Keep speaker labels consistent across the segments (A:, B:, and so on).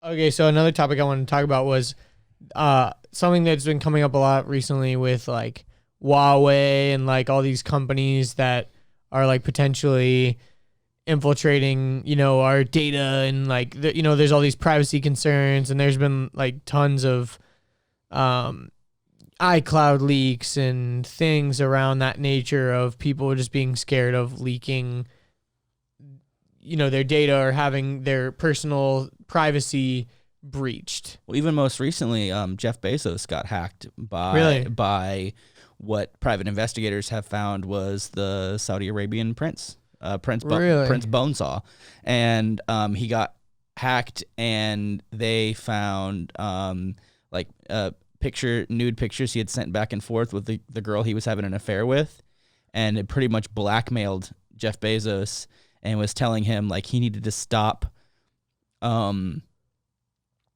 A: Okay, so another topic I wanted to talk about was something that's been coming up a lot recently with like Huawei and like all these companies that are like potentially infiltrating, our data and like there's all these privacy concerns and there's been like tons of um iCloud leaks and things around that nature of people just being scared of leaking their data or having their personal privacy breached.
B: Well, even most recently, Jeff Bezos got hacked
A: Really?
B: by what private investigators have found was the Saudi Arabian prince,
A: Really?
B: Prince Bonesaw, and he got hacked, and they found nude pictures he had sent back and forth with the girl he was having an affair with, and it pretty much blackmailed Jeff Bezos and was telling him like he needed to stop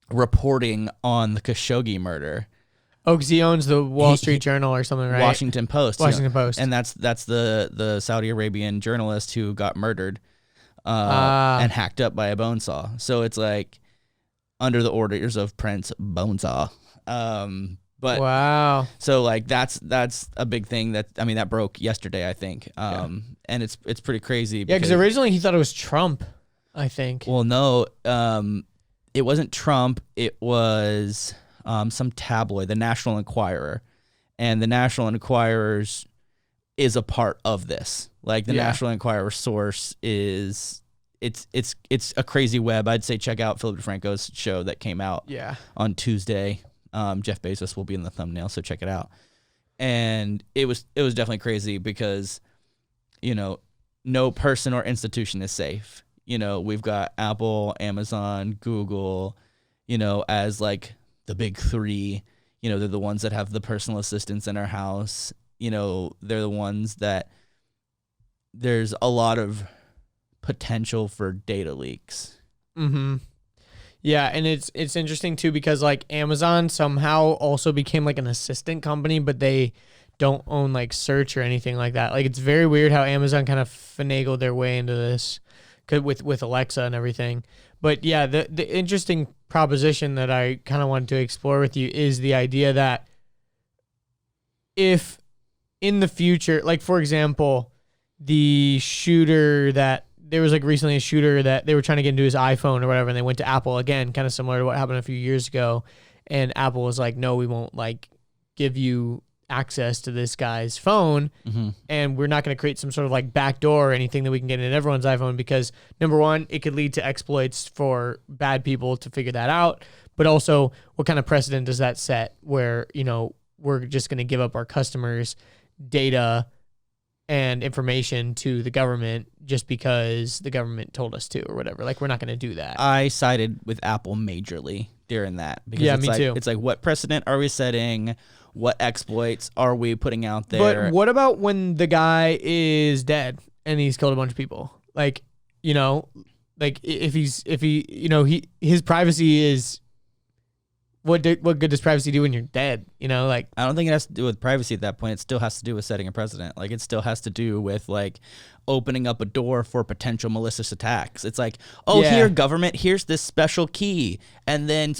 B: reporting on the Khashoggi murder.
A: Oh, because he owns the Wall Street Journal or something, right?
B: Washington Post.
A: Washington Post.
B: And that's the Saudi Arabian journalist who got murdered and hacked up by a bone saw. So it's like under the orders of Prince Bonesaw. But
A: wow.
B: So like that's a big thing that broke yesterday, I think. And it's pretty crazy.
A: Yeah, because originally he thought it was Trump, I think.
B: Well, no, it wasn't Trump. It was some tabloid, the National Enquirer, and the National Enquirer's is a part of this. Like the National Enquirer source is it's a crazy web. I'd say check out Philip DeFranco's show that came out on Tuesday. Jeff Bezos will be in the thumbnail, so check it out. And it was definitely crazy because no person or institution is safe. We've got Apple, Amazon, Google, as like the big three. They're the ones that have the personal assistants in our house. They're the ones that there's a lot of potential for data leaks.
A: Mm-hmm. Yeah, and it's interesting too because like Amazon somehow also became like an assistant company, but they don't own like search or anything like that. Like it's very weird how Amazon kind of finagled their way into this with Alexa and everything. But yeah, the interesting proposition that I kind of wanted to explore with you is the idea that if in the future, like for example, the shooter that there was like recently a shooter that they were trying to get into his iPhone or whatever, and they went to Apple again, kind of similar to what happened a few years ago. And Apple was like, no, we won't like give you access to this guy's phone, and we're not going to create some sort of like backdoor or anything that we can get in everyone's iPhone because number one, it could lead to exploits for bad people to figure that out. But also, what kind of precedent does that set where, we're just going to give up our customers' data and information to the government just because the government told us to or whatever? Like, we're not going to do that.
B: I sided with Apple majorly during that. Because
A: yeah, me too.
B: It's like, what precedent are we setting? What exploits are we putting out there?
A: But what about when the guy is dead and he's killed a bunch of people? Like, like if his privacy is, what good does privacy do when you're dead? Like
B: I don't think it has to do with privacy at that point. It still has to do with setting a precedent. Like it still has to do with like opening up a door for potential malicious attacks. It's like, here government, here's this special key, and then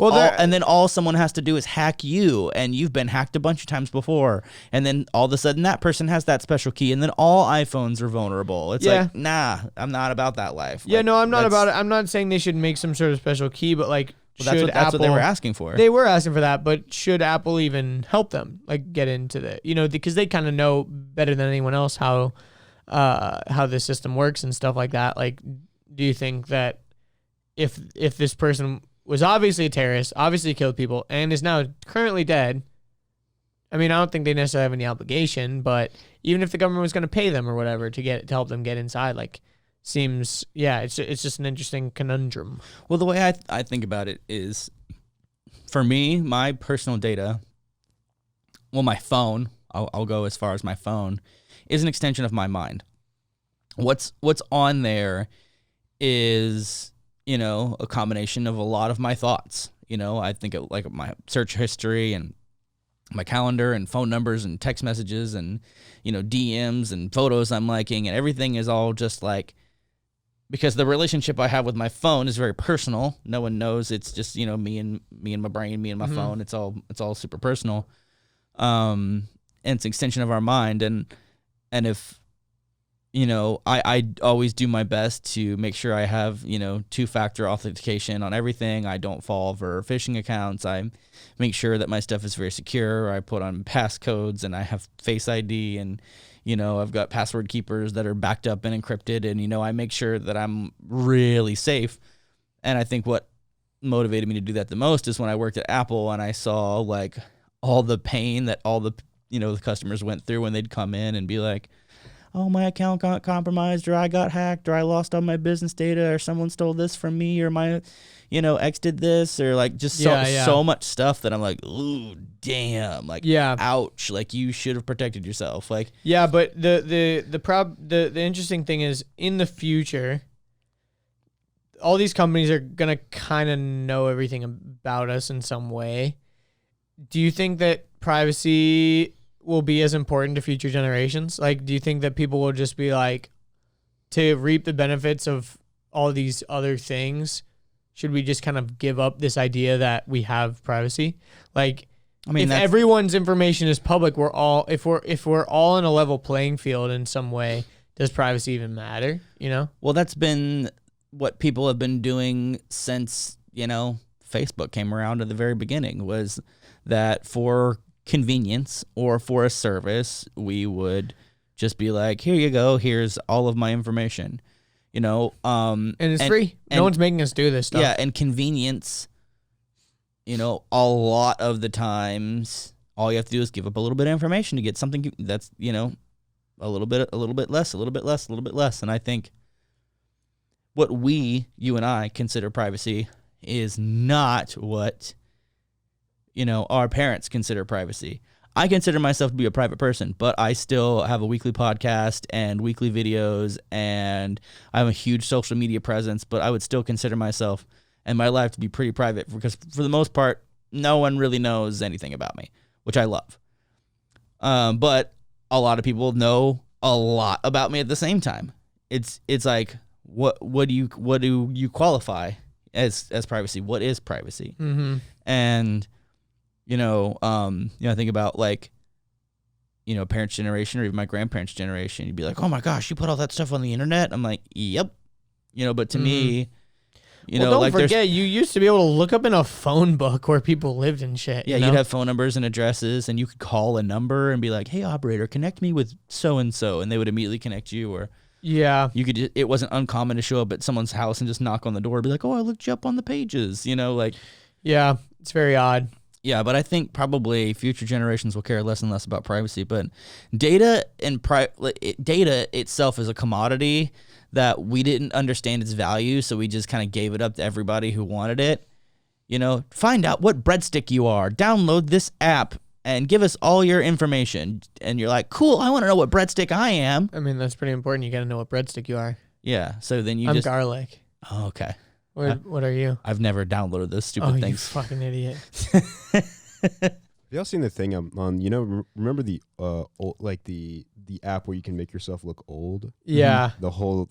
B: all someone has to do is hack you, and you've been hacked a bunch of times before, and then all of a sudden that person has that special key, and then all iPhones are vulnerable. It's like, nah, I'm not about that life.
A: Yeah,
B: like,
A: no, I'm not about it. I'm not saying they should make some sort of special key, but like.
B: Well, that's what they were asking for.
A: They were asking for that, but should Apple even help them like get into the, because they kind of know better than anyone else how the system works and stuff like that. Like, do you think that if this person was obviously a terrorist, obviously killed people, and is now currently dead, I mean, I don't think they necessarily have any obligation, but even if the government was going to pay them or whatever to help them get inside, like. Seems, it's just an interesting conundrum.
B: Well, the way I think about it is, for me, my personal data, my phone, I'll go as far as my phone, is an extension of my mind. What's on there is, a combination of a lot of my thoughts. I think of like my search history and my calendar and phone numbers and text messages and, DMs and photos I'm liking, and everything is all just like because the relationship I have with my phone is very personal. No one knows. It's just, me and my brain, me and my phone. It's all super personal. And it's an extension of our mind. And if, I always do my best to make sure I have, 2-factor authentication on everything. I don't fall for phishing accounts. I make sure that my stuff is very secure. I put on passcodes and I have Face ID and, I've got password keepers that are backed up and encrypted, and, I make sure that I'm really safe. And I think what motivated me to do that the most is when I worked at Apple and I saw like all the pain that all the, the customers went through when they'd come in and be like, oh, my account got compromised, or I got hacked, or I lost all my business data, or someone stole this from me, or my, ex did this, or like just so much stuff that I'm like, ooh, damn, like, ouch, like you should have protected yourself, like.
A: Yeah, but the interesting thing is in the future, all these companies are gonna kind of know everything about us in some way. Do you think that privacy will be as important to future generations? Like, do you think that people will just be like, to reap the benefits of all these other things, should we just kind of give up this idea that we have privacy? Like, I mean, if everyone's information is public, if we're all in a level playing field in some way, does privacy even matter?
B: Well, that's been what people have been doing since, Facebook came around at the very beginning, was that for convenience or for a service, we would just be like, here you go, here's all of my information, and
A: it's free. No one's making us do this stuff.
B: Yeah, and convenience, a lot of the times all you have to do is give up a little bit of information to get something that's, a little bit less, a little bit less, a little bit less. And I think what you and I consider privacy is not what our parents consider privacy. I consider myself to be a private person, but I still have a weekly podcast and weekly videos, and I have a huge social media presence, but I would still consider myself and my life to be pretty private, because for the most part, no one really knows anything about me, which I love. But a lot of people know a lot about me at the same time. It's like, what do you qualify as privacy? What is privacy?
A: Mm-hmm.
B: And I think about like, parents' generation or even my grandparents' generation. You'd be like, oh my gosh, you put all that stuff on the internet? I'm like, yep. But to me,
A: don't
B: like
A: forget, you used to be able to look up in a phone book where people lived and shit.
B: Yeah, you'd have phone numbers and addresses, and you could call a number and be like, hey, operator, connect me with so-and-so, and they would immediately connect you. Or you could. It wasn't uncommon to show up at someone's house and just knock on the door and be like, oh, I looked you up on the pages, like.
A: Yeah, it's very odd.
B: Yeah, but I think probably future generations will care less and less about privacy. But data itself is a commodity that we didn't understand its value, so we just kind of gave it up to everybody who wanted it. Find out what breadstick you are. Download this app and give us all your information. And you're like, cool, I want to know what breadstick I am.
A: I mean, that's pretty important. You got to know what breadstick you are.
B: Yeah, so then
A: I'm garlic.
B: Oh, okay.
A: What are you?
B: I've never downloaded those stupid things.
A: You fucking idiot.
C: Have y'all seen the thing on, remember the the app where you can make yourself look old?
A: Yeah.
C: The whole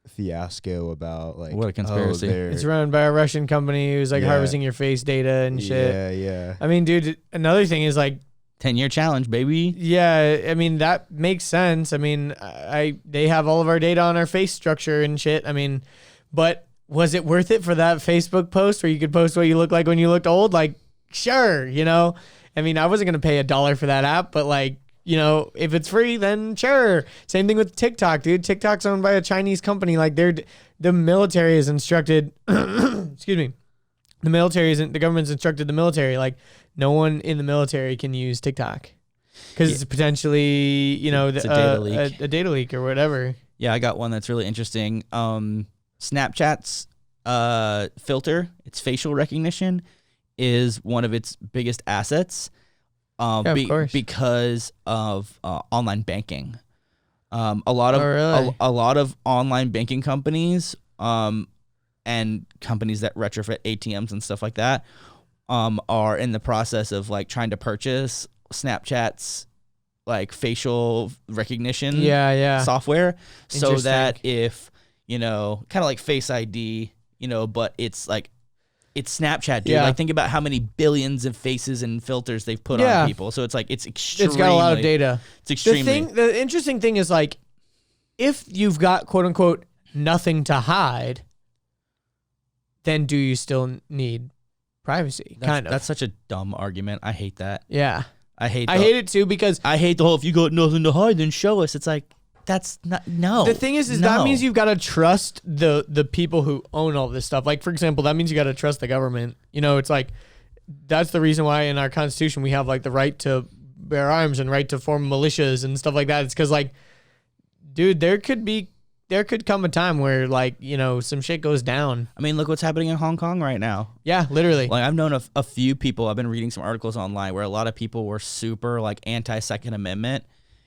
C: fiasco about
B: what a conspiracy.
A: It's run by a Russian company who's harvesting your face data and shit.
C: Yeah.
A: I mean, dude, another thing is
B: 10-year challenge, baby.
A: Yeah, I mean, that makes sense. I mean, they have all of our data on our face structure and shit. I mean, but was it worth it for that Facebook post where you could post what you look like when you looked old? Sure, I mean, I wasn't going to pay $1 for that app, but if it's free, then sure. Same thing with TikTok, dude. TikTok's owned by a Chinese company. The military is instructed, excuse me. The government's instructed the military, no one in the military can use TikTok because it's potentially,
B: it's a data leak.
A: A data leak or whatever.
B: Yeah, I got one that's really interesting. Snapchat's filter, its facial recognition, is one of its biggest assets
A: of course.
B: Because of online banking. A lot of online banking companies and companies that retrofit ATMs and stuff like that are in the process of trying to purchase Snapchat's facial recognition software, so that if you know, kind of like Face ID, you know, but it's like, it's Snapchat, dude.
A: Yeah.
B: Like, think about how many billions of faces and filters they've put
A: Yeah.
B: on people. So it's like, it's extremely.
A: It's got a lot of data.
B: It's extremely.
A: The interesting thing is like, if you've got quote unquote nothing to hide, then do you still need privacy?
B: That's such a dumb argument. I hate that.
A: Yeah.
B: I hate
A: it too because
B: I hate the whole, if you got nothing to hide, then show us. It's like, that's not, no.
A: the thing is
B: no.
A: that means you've got to trust the people who own all this stuff. Like, for example, that means you got to trust the government. You know, it's like, that's the reason why in our Constitution we have like the right to bear arms and right to form militias and stuff like that. It's because like, dude, there could come a time where like, you know, some shit goes down.
B: I mean, look what's happening in Hong Kong right now.
A: Yeah, literally.
B: Like, I've known a few people, I've been reading some articles online where a lot of people were super like anti-Second Amendment,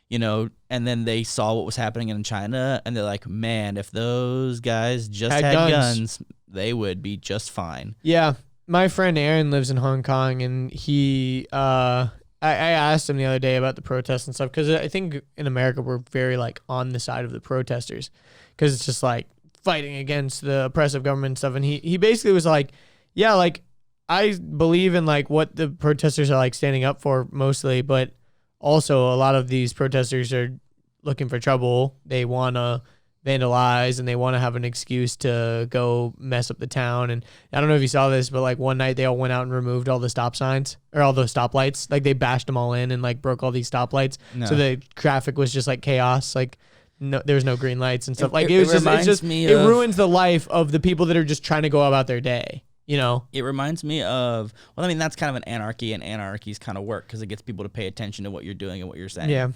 B: you know, and then they saw what was happening in China and they're like, man, if those guys just had guns, they would be just fine.
A: Yeah. My friend Aaron lives in Hong Kong, and he, I asked him the other day about the protests and stuff, because I think in America we're very like on the side of the protesters, because it's just like fighting against the oppressive government and stuff. And he basically was like, yeah, like I believe in like what the protesters are like standing up for mostly, but also a lot of these protesters are looking for trouble. They want to vandalize and they want to have an excuse to go mess up the town. And I don't know if you saw this, but like one night they all went out and removed all the stop signs or all the stoplights. Like they bashed them all in and like broke all these stoplights.
B: No.
A: So the traffic was just like chaos. Like no, there was no green lights and stuff. Like
B: it
A: it ruins the life of the people that are just trying to go about their day. You know,
B: it reminds me of, well, I mean, that's kind of an anarchy, and anarchies kind of work because it gets people to pay attention to what you're doing and what you're saying.
A: Yeah.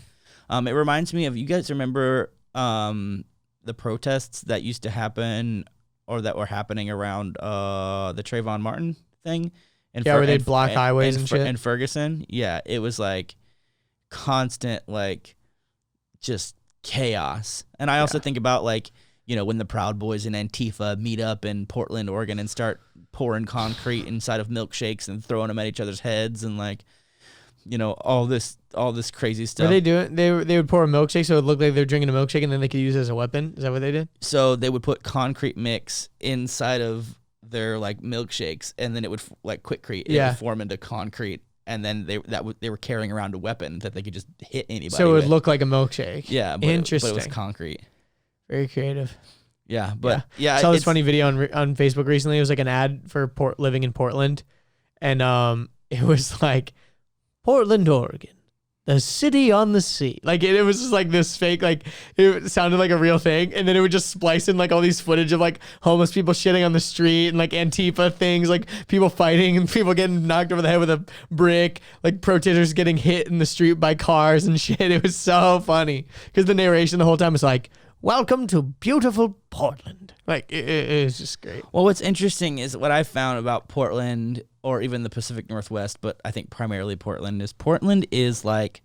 B: It reminds me of, you guys remember the protests that used to happen or that were happening around the Trayvon Martin thing?
A: Where they'd block highways and shit.
B: In Ferguson. Yeah, it was like constant, like just chaos. And I also think about like, you know, when the Proud Boys and Antifa meet up in Portland, Oregon and start pouring concrete inside of milkshakes and throwing them at each other's heads and like, you know, all this crazy stuff.
A: What they doing? They would pour a milkshake so it would look like they're drinking a milkshake and then they could use it as a weapon. Is that what they did?
B: So they would put concrete mix inside of their like milkshakes, and then it would like Quikrete. It would form into concrete, and then they were carrying around a weapon that they could just hit anybody.
A: So it would
B: with.
A: Look like a milkshake.
B: Yeah, but
A: interesting.
B: But it was concrete.
A: Very creative.
B: Yeah, but yeah,
A: I saw this funny video on Facebook recently. It was like an ad for living in Portland, and it was like Portland, Oregon, the city on the sea. Like it was just like this fake, like it sounded like a real thing, and then it would just splice in like all these footage of like homeless people shitting on the street and like Antifa things, like people fighting and people getting knocked over the head with a brick, like protesters getting hit in the street by cars and shit. It was so funny because the narration the whole time was like, "Welcome to beautiful Portland." Like it was just great.
B: Well, what's interesting is what I found about Portland, or even the Pacific Northwest, but I think primarily Portland is like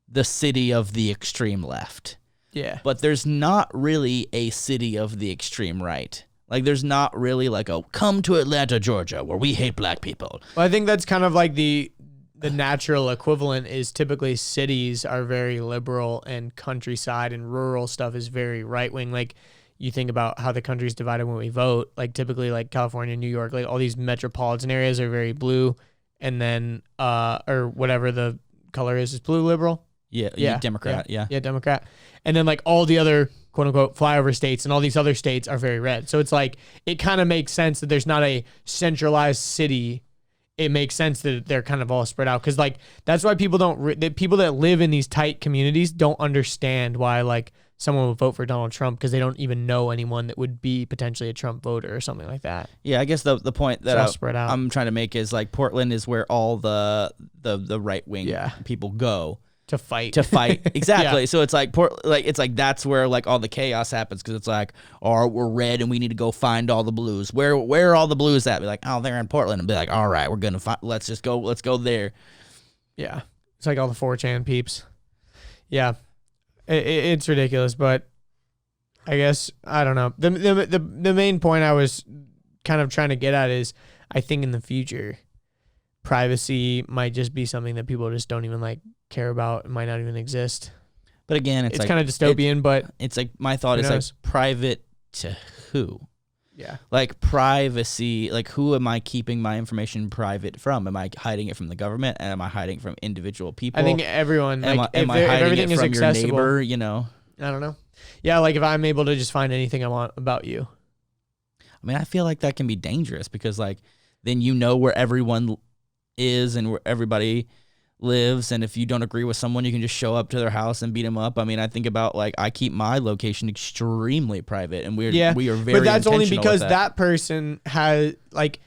B: the city of the extreme left.
A: Yeah.
B: But there's not really a city of the extreme right. Like there's not really like a come to Atlanta, Georgia, where we hate black people.
A: Well, I think that's kind of like the natural equivalent is typically cities are very liberal and countryside and rural stuff is very right wing. Like you think about how the country's divided when we vote, like typically like California, New York, like all these metropolitan areas are very blue, and then or whatever the color is blue liberal.
B: Yeah. Democrat. Yeah,
A: Democrat. And then like all the other quote unquote flyover states and all these other states are very red. So it's like it kind of makes sense that there's not a centralized city. It makes sense that they're kind of all spread out, because like that's why people people that live in these tight communities don't understand why like someone would vote for Donald Trump, because they don't even know anyone that would be potentially a Trump voter or something like that.
B: Yeah, I guess the point that
A: spread out.
B: I'm trying to make is like Portland is where all the right wing people go
A: to fight.
B: Exactly. Yeah. So it's like it's like that's where like all the chaos happens, because it's like, oh, we're red and we need to go find all the blues. Where are all the blues at? Be like, oh, they're in Portland. And be like, all right, we're gonna find. Let's go there.
A: Yeah, it's like all the 4chan peeps. Yeah, it's ridiculous, but I guess I don't know. The main point I was kind of trying to get at is I think in the future, privacy might just be something that people just don't even like care about. It might not even exist.
B: But again, it's
A: like,
B: kind
A: of dystopian, but
B: it's like my thought is like private to who?
A: Yeah.
B: Like privacy, like who am I keeping my information private from? Am I hiding it from the government? And am I hiding it from individual people?
A: I think everyone,
B: am
A: like,
B: am I
A: if
B: hiding
A: everything
B: it
A: is
B: from
A: accessible,
B: your neighbor, you know?
A: I don't know. Yeah, like if I'm able to just find anything I want about you.
B: I mean, I feel like that can be dangerous because like then you know where everyone is and where everybody lives, and if you don't agree with someone, you can just show up to their house and beat them up. I mean, I think about like I keep my location extremely private, and we are very.
A: But that's only
B: intentional
A: because
B: with
A: that person has like.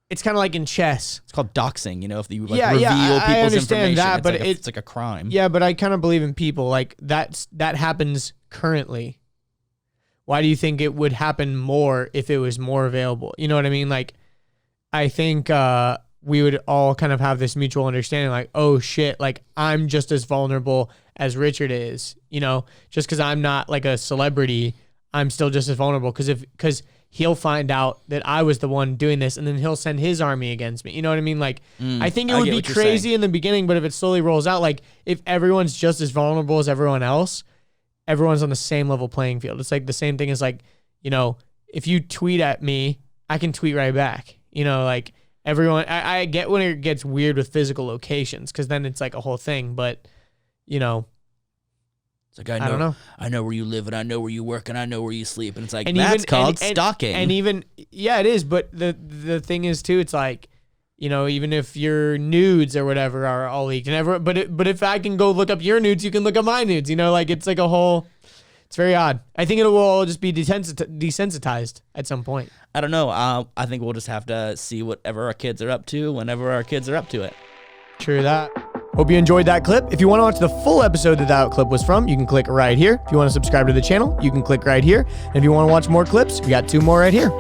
A: It's kind of like in chess.
B: It's called doxing. You know, if you like
A: Yeah,
B: reveal
A: I
B: people's
A: understand
B: information,
A: that,
B: it's
A: but
B: like
A: it's
B: like a crime.
A: Yeah, but I kind of believe in people. Like that happens currently. Why do you think it would happen more if it was more available? You know what I mean? Like, I think we would all kind of have this mutual understanding, like, oh shit, like I'm just as vulnerable as Richard is. You know, just because I'm not like a celebrity, I'm still just as vulnerable. Because he'll find out that I was the one doing this, and then he'll send his army against me. You know what I mean? Like, I think it would be crazy in the beginning, but if it slowly rolls out, like if everyone's just as vulnerable as everyone else, everyone's on the same level playing field. It's like the same thing as like, you know, if you tweet at me, I can tweet right back. You know, like everyone, I get when it gets weird with physical locations because then it's like a whole thing. But, you know,
B: it's like I don't know. I know where you live and I know where you work and I know where you sleep. And it's like, that's called stalking.
A: And even, yeah, it is. But the thing is too, it's like, you know, even if your nudes or whatever are all leaked and but if I can go look up your nudes, you can look up my nudes, you know, like it's like a whole, it's very odd. I think it will all just be desensitized at some point.
B: I don't know. I think we'll just have to see whatever our kids are up to whenever our kids are up to it.
A: True that. Hope you enjoyed that clip. If you want to watch the full episode that clip was from, you can click right here. If you want to subscribe to the channel, you can click right here. And if you want to watch more clips, we got 2 more right here.